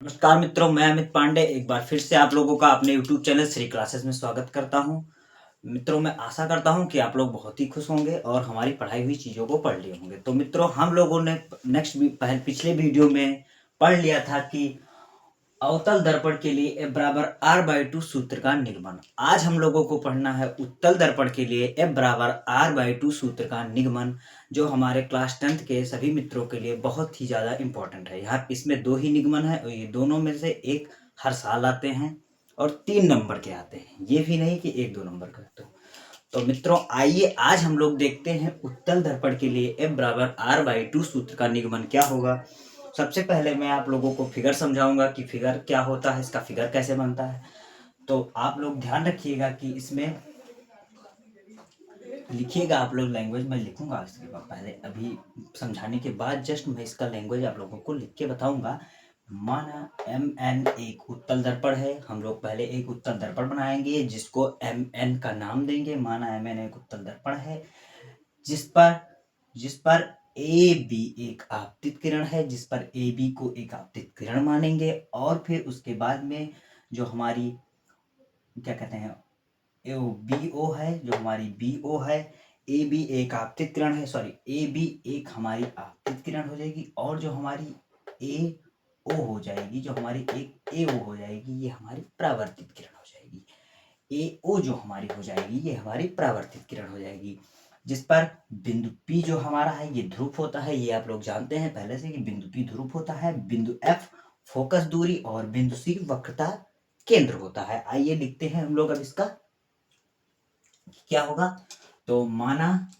नमस्कार मित्रों, मैं अमित पांडे एक बार फिर से आप लोगों का अपने YouTube चैनल श्री क्लासेस में स्वागत करता हूं। मित्रों, मैं आशा करता हूं कि आप लोग बहुत ही खुश होंगे और हमारी पढ़ाई हुई चीज़ों को पढ़ लिए होंगे। तो मित्रों, हम लोगों ने पिछले वीडियो में पढ़ लिया था कि अवतल दर्पण के लिए F बराबर R/2 सूत्र का निगमन। आज हम लोगों को पढ़ना है उत्तल दर्पण के लिए F बराबर R/2 सूत्र का निगमन, जो हमारे क्लास 10th के सभी मित्रों के लिए बहुत ही ज़्यादा इम्पोर्टेंट है। यहाँ इसमें 2 ही निगमन है और ये दोनों में से एक हर साल आते हैं और 3 नंबर के आते हैं, ये भी नहीं कि 1-2 नंबर का। तो मित्रों, आइए आज हम लोग देखते हैं उत्तल दर्पण के लिए F बराबर R/2 सूत्र का निगमन क्या होगा। सबसे पहले मैं आप लोगों को फिगर समझाऊंगा कि फिगर क्या होता है, इसका फिगर कैसे बनता है। तो आप लोग ध्यान रखिएगा कि इसमें लिखिएगा, आप लोग लैंग्वेज में लिखूंगा इसके बाद, पहले अभी समझाने के बाद जस्ट मैं इसका लैंग्वेज आप लोगों को लिख के बताऊंगा। माना MN एक उत्तल दर्पण है, हम लोग पहले एक उत्तल दर्पण बनाएंगे जिसको MN का नाम देंगे। माना MN एक उत्तल दर्पण है जिस पर AB एक आपतित किरण है, जिस पर AB को एक आपतित किरण मानेंगे। और फिर उसके बाद में जो हमारी क्या कहते हैं BO है, जो हमारी BO है, AB एक आपतित किरण है, सॉरी AB एक हमारी आपतित किरण हो जाएगी, और जो हमारी AO हो जाएगी, जो हमारी एक AO हो जाएगी, ये हमारी परावर्तित किरण हो जाएगी। AO जो हमारी हो जाएगी, ये हमारी परावर्तित किरण हो जाएगी। जिस पर बिंदु P जो हमारा है ये ध्रुव होता है, ये आप लोग जानते हैं पहले से कि बिंदु P ध्रुव होता है, बिंदु F फोकस दूरी और बिंदु C वक्रता केंद्र होता है। आइए लिखते हैं हम लोग अब इसका क्या होगा। तो माना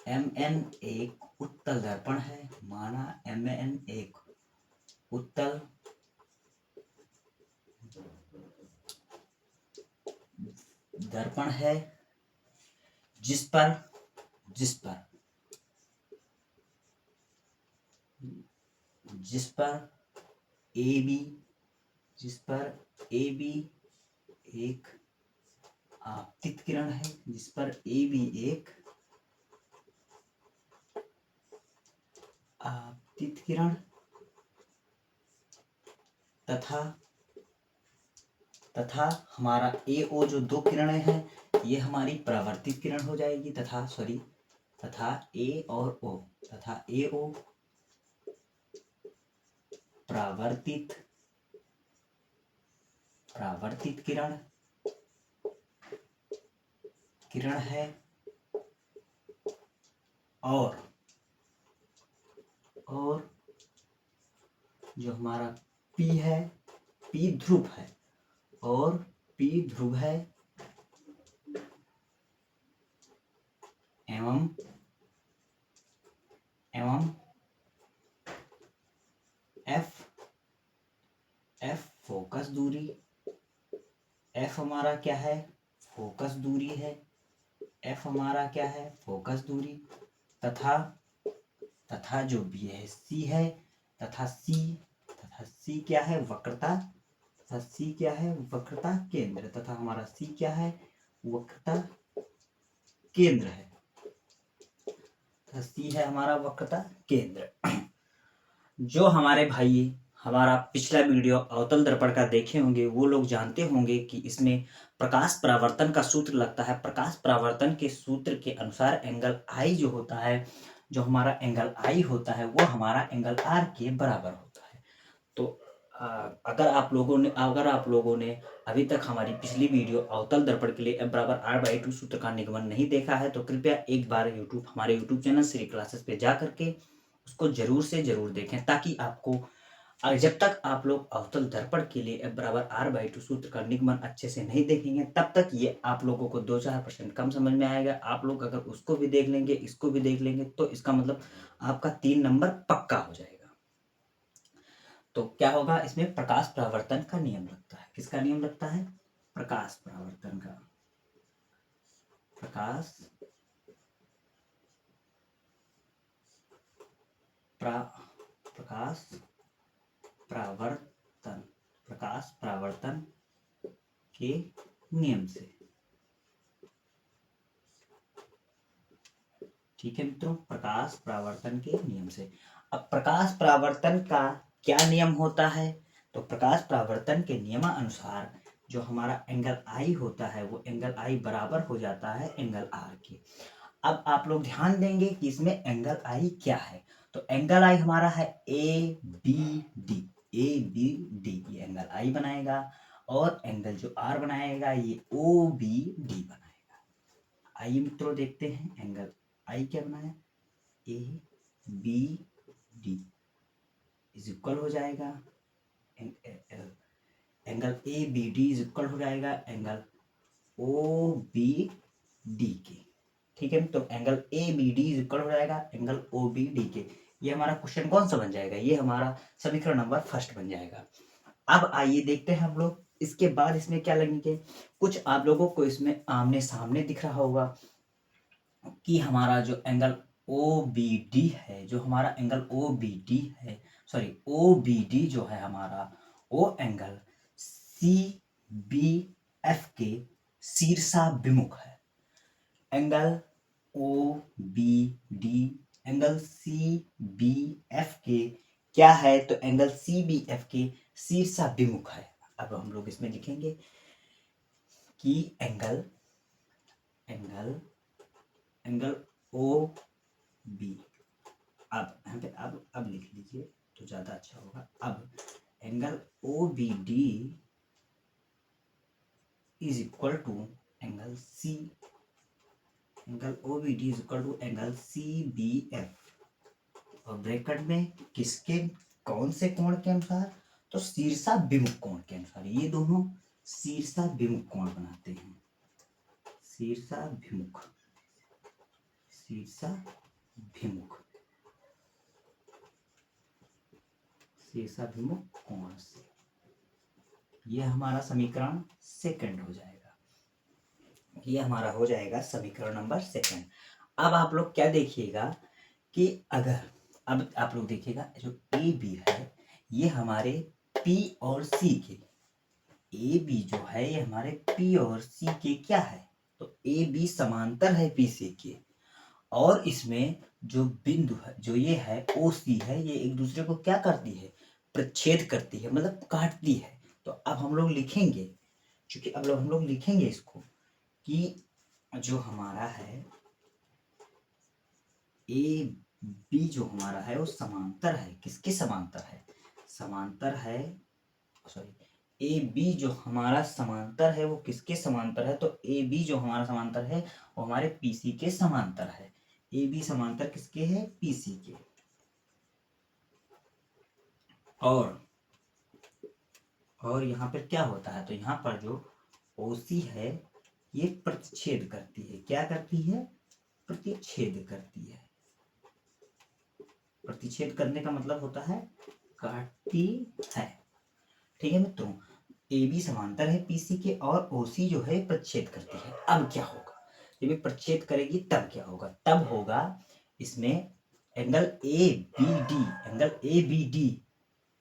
MN एक उत्तल दर्पण है। माना MN एक उत्तल दर्पण है जिस पर AB एक आपतित किरण है, जिस पर AB एक आपतित किरण तथा हमारा AO जो 2 किरणें हैं ये हमारी परावर्तित किरण हो जाएगी, तथा A और O तथा AO परावर्तित किरण है। और जो हमारा P है, P ध्रुव है, और P ध्रुव है एवं F फोकस दूरी। F हमारा क्या है? फोकस दूरी है। F हमारा क्या है? फोकस दूरी। तथा जो भी है C है, तथा C क्या है? वक्रता। तथा C क्या है? वक्रता केंद्र। तथा हमारा C क्या है? वक्रता केंद्र है। तथा C है हमारा वक्रता केंद्र। जो हमारे भाई हमारा पिछला वीडियो अवतल दर्पण का देखे होंगे वो लोग जानते होंगे कि इसमें प्रकाश परावर्तन का सूत्र लगता है। प्रकाश परावर्तन के सूत्र के अनुसार एंगल I जो होता है, जो हमारा एंगल I होता है वो हमारा एंगल R के बराबर होता है। तो अगर आप लोगों ने अभी तक हमारी पिछली वीडियो अवतल दर्पण के लिए F बराबर R/2 सूत्र का निगमन नहीं देखा है तो कृपया एक बार हमारे यूट्यूब चैनल श्री क्लासेस पे जा करके उसको जरूर से जरूर देखें, ताकि आपको जब तक आप लोग अवतल दर्पण के लिए F बराबर R/2 सूत्र का निगमन अच्छे से नहीं देखेंगे तब तक ये आप लोगों को 2-4% कम समझ में आएगा। आप लोग अगर उसको भी देख लेंगे, इसको भी देख लेंगे, तो इसका मतलब आपका 3 नंबर पक्का हो जाएगा। तो क्या होगा, इसमें प्रकाश परावर्तन का नियम लगता है। किसका नियम लगता है? प्रकाश परावर्तन का। प्रकाश परावर्तन के नियम से। ठीक है मित्रों, प्रकाश परावर्तन के नियम से। अब प्रकाश परावर्तन का क्या नियम होता है? तो प्रकाश परावर्तन के नियमानुसार जो हमारा एंगल आई होता है वो एंगल आई बराबर हो जाता है एंगल आर के। अब आप लोग ध्यान देंगे कि इसमें एंगल आई क्या है। तो एंगल आई हमारा है A B D. A B D ये एंगल आई बनाएगा, और एंगल जो आर बनाएगा ये ओ बी डी बनाएगा। आइए मित्रों देखते हैं एंगल आई क्या बनाया। A B D is equal हो जाएगा angle A B D is equal हो जाएगा एंगल ओ बी डी के। ठीक है, तो angle A B D is equal हो जाएगा एंगल ओ बी डी के। ये हमारा क्वेश्चन कौन सा बन जाएगा? ये हमारा समीकरण नंबर फर्स्ट बन जाएगा। अब आइए देखते हैं हम लोग इसके बाद इसमें क्या लगेंगे। कुछ आप लोगों को इसमें आमने सामने दिख रहा होगा कि हमारा जो एंगल ओ बी डी है, जो हमारा एंगल ओ बी डी है, सॉरी ओ बी डी जो है हमारा, वो एंगल सी बी एफ के शीर्षाभिमुख है। Angle O B D angle C B F के क्या है? तो एंगल सी बी एफ के शीर्षाभिमुख है। अब हम लोग इसमें लिखेंगे कि एंगल ओ बी, अब यहाँ पे अब लिख लीजिए तो ज्यादा अच्छा होगा। अब angle O B D is equal to angle C, angle O B D is equal to angle C B F, और ब्रैकेट में किसके, कौन से कोण के अनुसार? तो शीर्षाभिमुख कोण के अनुसार। ये दोनों शीर्षाभिमुख कोण बनाते हैं। शीर्षाभिमुख कोण से। ये हमारा समीकरण सेकंड हो जाएगा। ये हमारा हो जाएगा समीकरण नंबर सेकंड। अब आप लोग क्या देखिएगा कि अगर अब आप लोग देखिएगा जो ए बी है ये हमारे पी और सी के, ए बी जो है ये हमारे पी और सी के क्या है? तो ए बी समांतर है पी सी के, और इसमें जो बिंदु है जो ये है ओ सी है, ये एक दूसरे को क्या करती है? प्रच्छेद करती है, मतलब काटती है। तो अब हम लोग लिखेंगे, क्योंकि अब हम लोग लिखेंगे इसको कि जो हमारा है ए बी जो हमारा है वो समांतर है। किसके समांतर है? समांतर है, सॉरी ए बी जो हमारा समांतर है वो किसके समांतर है? तो ए बी जो हमारा समांतर है वो हमारे पीसी के समांतर है। ए बी समांतर किसके है? पीसी के। और यहाँ पर क्या होता है? तो यहाँ पर जो ओसी है ये प्रतिच्छेद करती है। क्या करती है? प्रतिच्छेद करती है। प्रतिच्छेद करने का मतलब होता है काटती है। ठीक है मित्रों, ए बी समांतर है पीसी के और ओसी जो है प्रतिच्छेद करती है। अब क्या होगा? जब ये प्रतिच्छेद करेगी तब क्या होगा? तब होगा इसमें एंगल ए बी डी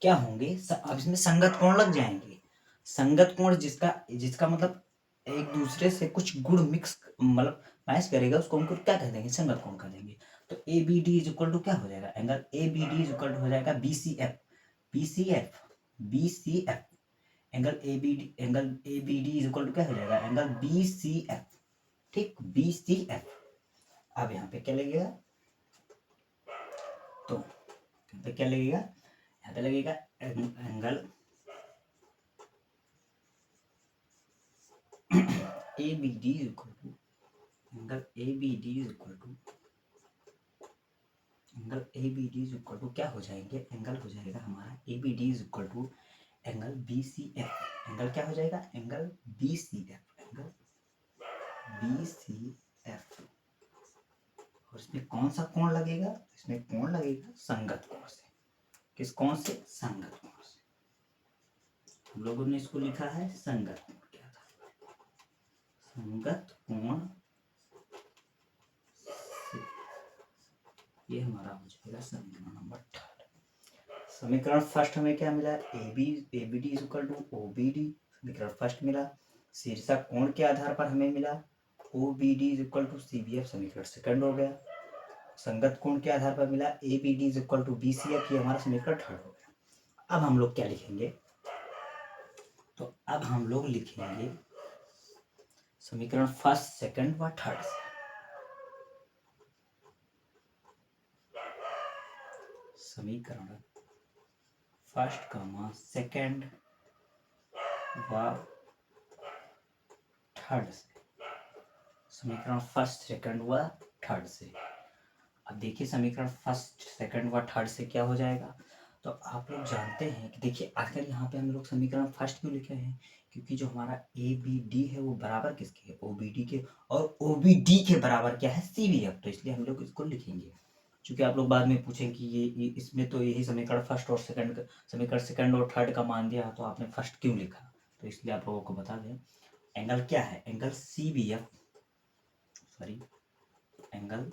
क्या होंगे? अब इसमें संगत कोण लग जाएंगे। संगत कोण जिसका मतलब एक दूसरे से कुछ गुण मिक्स, मतलब मैच करेगा, उसको हम क्या कह देंगे? संगत कोण कह देंगे। तो A B D is equal to क्या हो जाएगा? Angle A B D is equal to हो जाएगा B C F. Angle A B D is equal to क्या हो जाएगा? Angle B C F. ठीक, बी सी एफ। अब यहाँ पे क्या लगेगा? तो यहाँ पे क्या लगेगा? यहाँ पे लगेगा angle A B D is equal to angle A B D is equal to क्या हो जाएंगे? एंगल हो जाएगा हमारा A B D is equal to angle B C F. Angle क्या हो जाएगा? Angle B C F. Angle B C F. और इसमें कौन सा कोण लगेगा? इसमें कोण लगेगा संगत कोण से। किस कोण से? संगत कोण से। हम लोगों ने इसको लिखा है संगत कोण। क्या था? संगत कोण। ये हमारा हो जाएगा समीकरण नंबर थर्ड। समीकरण फर्स्ट हमें क्या मिला? A B D is equal to O B D, समीकरण फर्स्ट मिला। शीर्षक कोण के आधार पर हमें मिला O B D is equal to C B F, समीकरण सेकंड हो गया। संगत कोण के आधार पर मिला, A B D is equal to B C F, ये हमारा समीकरण थर्ड हो गया। अब हम लोग क्या लिखेंगे, तो अब हम लोग लिखेंगे समीकरण फर्स्ट सेकंड व थर्ड से। समीकरण फर्स्ट कॉमा सेकंड व थर्ड से, समीकरण फर्स्ट सेकंड व थर्ड से। अब देखिए समीकरण फर्स्ट सेकंड व थर्ड से क्या हो जाएगा, तो आप लोग जानते हैं कि देखिए आखिर यहाँ पे हम लोग समीकरण फर्स्ट क्यों लिखे हैं, क्योंकि जो हमारा ए बी डी है वो बराबर किसके है, ओ बी डी के, और ओ बी डी के बराबर क्या है, सी बी एफ, तो इसलिए हम लोग इसको लिखेंगे। क्योंकि आप लोग बाद में पूछें कि ये इसमें तो यही समीकरण फर्स्ट और सेकंड, समीकरण सेकंड और थर्ड का मान दिया तो आपने फर्स्ट क्यों लिखा, तो इसलिए आप लोगों को बता दें एंगल क्या है, angle C B F, sorry angle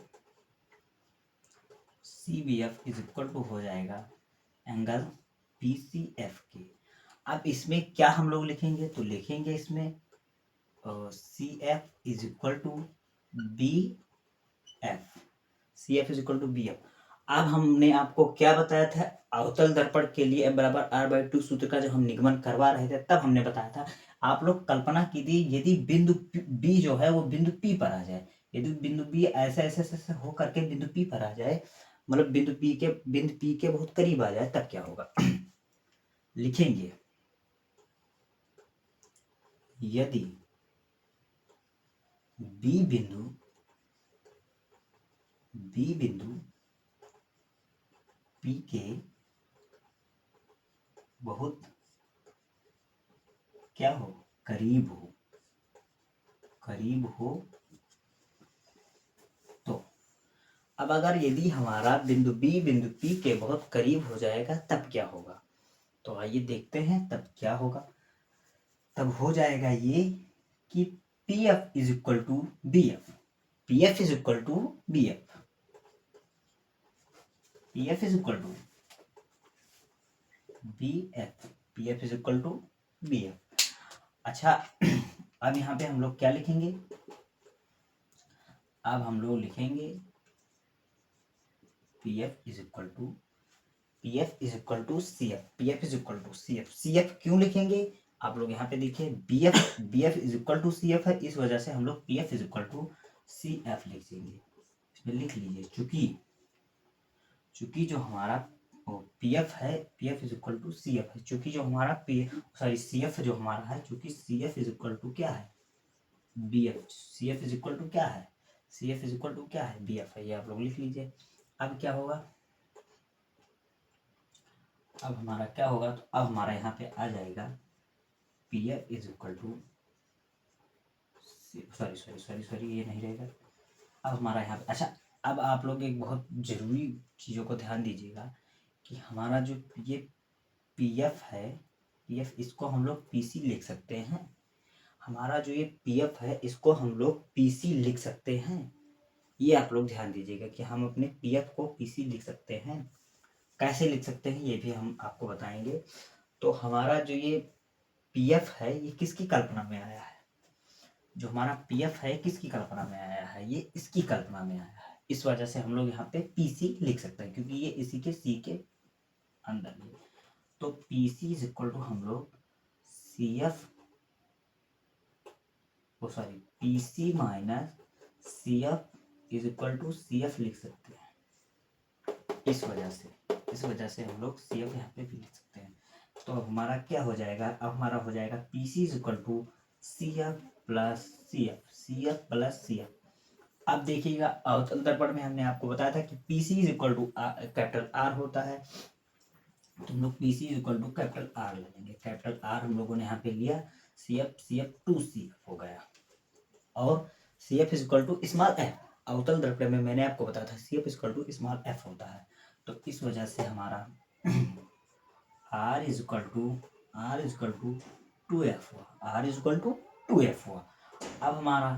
C B F is equal to हो जाएगा एंगल पी सी एफ के। अब इसमें क्या हम लोग लिखेंगे, तो लिखेंगे इसमें C F is equal to B F, C F is equal to B F. अब हमने आपको क्या बताया था, अवतल दर्पण के लिए F बराबर R/2 सूत्र का जब हम निगमन करवा रहे थे तब हमने बताया था, आप लोग कल्पना कीजिए यदि बिंदु B जो है वो बिंदु P पर आ जाए, यदि बिंदु B ऐसे ऐसे ऐसे हो करके बिंदु P पर आ जाए, मतलब बिंदु P के बहुत करीब आ जाए, तब क्या होगा लिखेंगे, यदि B बिंदु P के बहुत क्या हो, करीब हो, तो अब अगर यदि हमारा बिंदु B बिंदु P के बहुत करीब हो जाएगा तब क्या होगा, तो आइए देखते हैं तब क्या होगा। तब हो जाएगा ये कि P F is equal to B F, P F is equal to B F, P F is equal to B F, P F is equal to B F. अच्छा अब यहाँ पे हम लोग क्या लिखेंगे, अब हम लोग लिखेंगे P F is equal to C F, P F is equal to C F, C F क्यों लिखेंगे, आप लोग यहाँ पे देखिए B F is equal to C F है, इस वजह से हम लोग P F is equal to C F लिख देंगे, इसमें लिख लीजिए, चूंकि जो हमारा पी एफ है, P F is equal to C F है, चूंकि जो हमारा सी एफ जो हमारा है, चूंकि C F is equal to क्या है, B F, C F is equal to क्या है, C F is equal to क्या है, बी एफ है, ये आप लोग लिख लीजिए। अब क्या होगा, अब हमारा क्या होगा, तो अब हमारा यहाँ पे आ जाएगा P F is equal to, sorry ये नहीं रहेगा, अब हमारा यहाँ पे, अच्छा अब आप लोग एक बहुत जरूरी चीज़ों को ध्यान दीजिएगा कि हमारा जो ये पी एफ है, पी एफ इसको हम लोग पी सी लिख सकते हैं, हमारा जो ये पी एफ है इसको हम लोग पी सी लिख सकते हैं, ये आप लोग ध्यान दीजिएगा कि हम अपने पी एफ को पी सी लिख सकते हैं, कैसे लिख सकते हैं ये भी हम आपको बताएंगे। तो हमारा जो ये पी एफ है ये किसकी कल्पना में आया है, जो हमारा पी एफ है किसकी कल्पना में आया है, ये इसकी कल्पना में आया है, इस वजह से हम लोग यहाँ पे पी सी लिख सकते हैं क्योंकि ये इसी के सी के अंदर है। तो P C is equal to हम लोग C F, sorry P C minus C F is equal to C F लिख सकते हैं, इस वजह से हम लोग सी एफ यहाँ पे भी लिख सकते हैं। तो हमारा क्या हो जाएगा, अब हमारा हो जाएगा P C is equal to C F plus C F, C F plus C F. अब देखिएगा अवतल दर्पण में हमने आपको बताया था कि P C is equal to capital R होता है, तो हम लोग P C is equal to capital R लेंगे, कैपिटल आर हम लोगों ने यहाँ पे लिया, C F two C F हो गया, और C F is equal to small F, अवतल दर्पण में मैंने आपको बताया था C F is equal to small F होता है, तो इस वजह से हमारा r is equal to 2f हुआ, r is equal to 2f हुआ। अब हमारा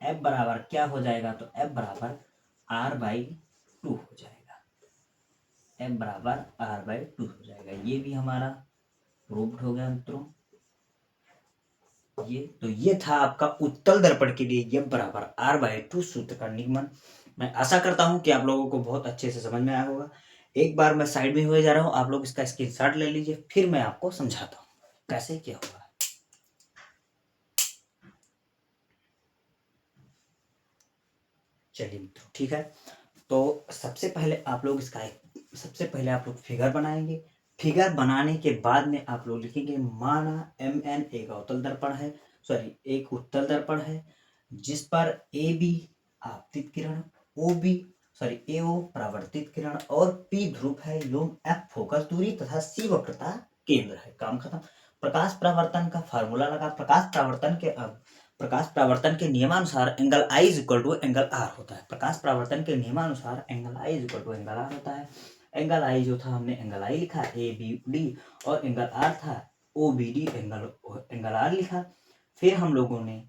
f बराबर क्या हो जाएगा, तो f बराबर r/2 हो जाएगा, f बराबर r/2 हो जाएगा, ये भी हमारा प्रूव्ड हो गया मित्रों। ये था आपका उत्तल दर्पण के लिए f बराबर r/2 सूत्र का निगमन, मैं आशा करता हूँ कि आप लोगों को बहुत अच्छे से समझ में आया होगा। एक बार मैं साइड में हुए जा रहा हूँ, आप लोग इसका स्क्रीनशॉट ले लीजिए, फिर मैं आपको समझाता हूँ कैसे क्या होगा। चलिए मित्रों, ठीक है। तो सबसे पहले आप लोग फिगर बनाएंगे। फिगर बनाने के बाद में आप लोग लिखेंगे माना MN एक अवतल दर्पण है, एक उत्तल दर्पण है, जिस पर AB आपतित किरण, AO परावर्तित किरण और P ध्रुव है एवं F फोकस दूरी तथा C वक्रता केंद्र है। काम खत्म। प्रकाश परावर्तन का फार्मूला लगा। प्रकाश परावर्तन के नियमानुसार angle I is equal to angle R होता है। प्रकाश परावर्तन के नियमानुसार angle I is equal to angle R होता है। एंगल I जो था, हमने एंगल I लिखा ABD, और एंगल R था OBD, एंगल R लिखा। फिर हम लोगों ने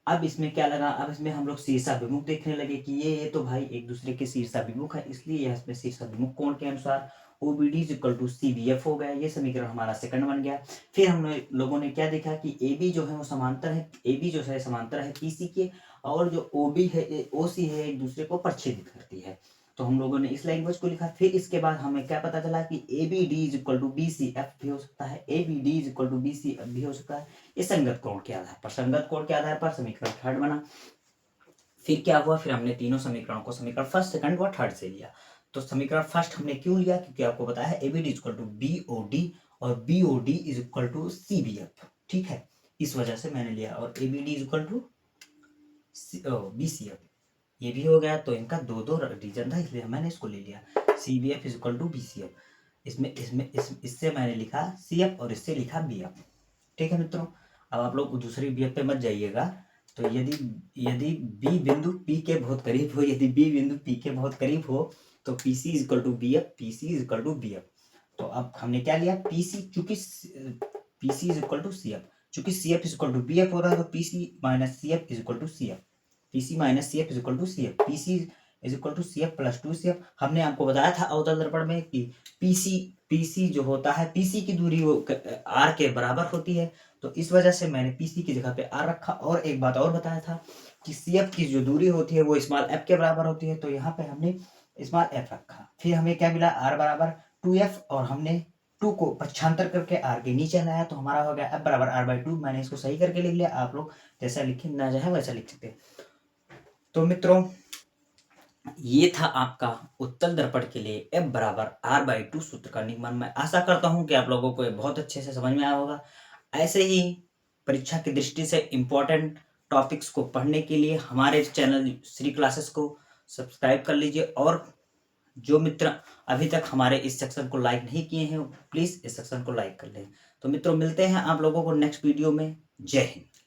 अब इसमें क्या लगा, अब इसमें हम लोग शीर्षाभिमुख देखने लगे कि ये तो भाई एक दूसरे के शीर्षाभिमुख है, इसलिए इसमें शीर्षाभिमुख कोण के अनुसार OBD is equal to CBF हो गया। ये समीकरण हमारा सेकंड बन गया। फिर हम लोगों ने क्या देखा कि AB जो है वो समांतर है, AB जो है समांतर है PC के, और जो OB है OC है एक दूसरे को प्रच्छेदित करती है। तो हम लोगों ने इस लैंग्वेज को लिखा। फिर इसके बाद हमें क्या पता चला कि ABD is equal to BCF भी हो सकता है, ABD is equal to BCF भी हो सकता है। ये संगत कोण के आधार पर समीकरण थर्ड बना। फिर क्या हुआ, फिर हमने तीनों समीकरणों को समीकरण फर्स्ट, सेकंड व थर्ड से लिया। तो समीकरण फर्स्ट हमने क्यों लिया, क्योंकि आपको पता है ABD is equal to BOD और BOD is equal to CBF, ठीक है, इस वजह से मैंने लिया। और ABD is equal to BCF, ये भी हो गया। तो इनका दो दो रीजन था, इसलिए मैंने इसको ले लिया। CBF is equal to BCF, इससे मैंने लिखा CF और इससे लिखा BF, ठीक है मित्रों। अब आप लोग दूसरी BF पे मत जाइएगा। तो यदि B बिंदु P के बहुत करीब हो, यदि B बिंदु P के बहुत करीब हो तो PC is equal to BF, PC is equal to BF। तो अब हमने क्या लिया, PC, चूंकि PC is equal to CF, चूंकि CF is equal to BF हो रहा है, तो PC minus CF is equal to CF, PC minus CF is equal to CF, PC is equal to CF plus 2CF। हमने आपको बताया था अवतल दर्पण में कि PC जो होता है, PC की दूरी वो R के बराबर होती है, तो इस वजह से मैंने PC की जगह पे R रखा। और एक बात और बताया था कि CF की जो दूरी होती है वो स्मॉल f के बराबर होती है, तो यहाँ पे हमने स्मॉल f रखा। फिर हमें क्या मिला, R बराबर 2f, और हमने 2 को पक्षांतर करके R के नीचे लाया, तो हमारा हो गया f बराबर R/2। मैंने इसको सही करके लिख लिया, आप लोग जैसा लिखे ना चाहे वैसा लिख सकते। तो मित्रों, ये था आपका उत्तल दर्पण के लिए F बराबर R/2 सूत्र का निगमन। मैं आशा करता हूं कि आप लोगों को ये बहुत अच्छे से समझ में आया होगा। ऐसे ही परीक्षा की दृष्टि से इम्पोर्टेंट टॉपिक्स को पढ़ने के लिए हमारे चैनल श्री क्लासेस को सब्सक्राइब कर लीजिए, और जो मित्र अभी तक हमारे इस सेक्शन को लाइक नहीं किए हैं प्लीज इस सेक्शन को लाइक कर लें। तो मित्रों, मिलते हैं आप लोगों को नेक्स्ट वीडियो में। जय हिंद।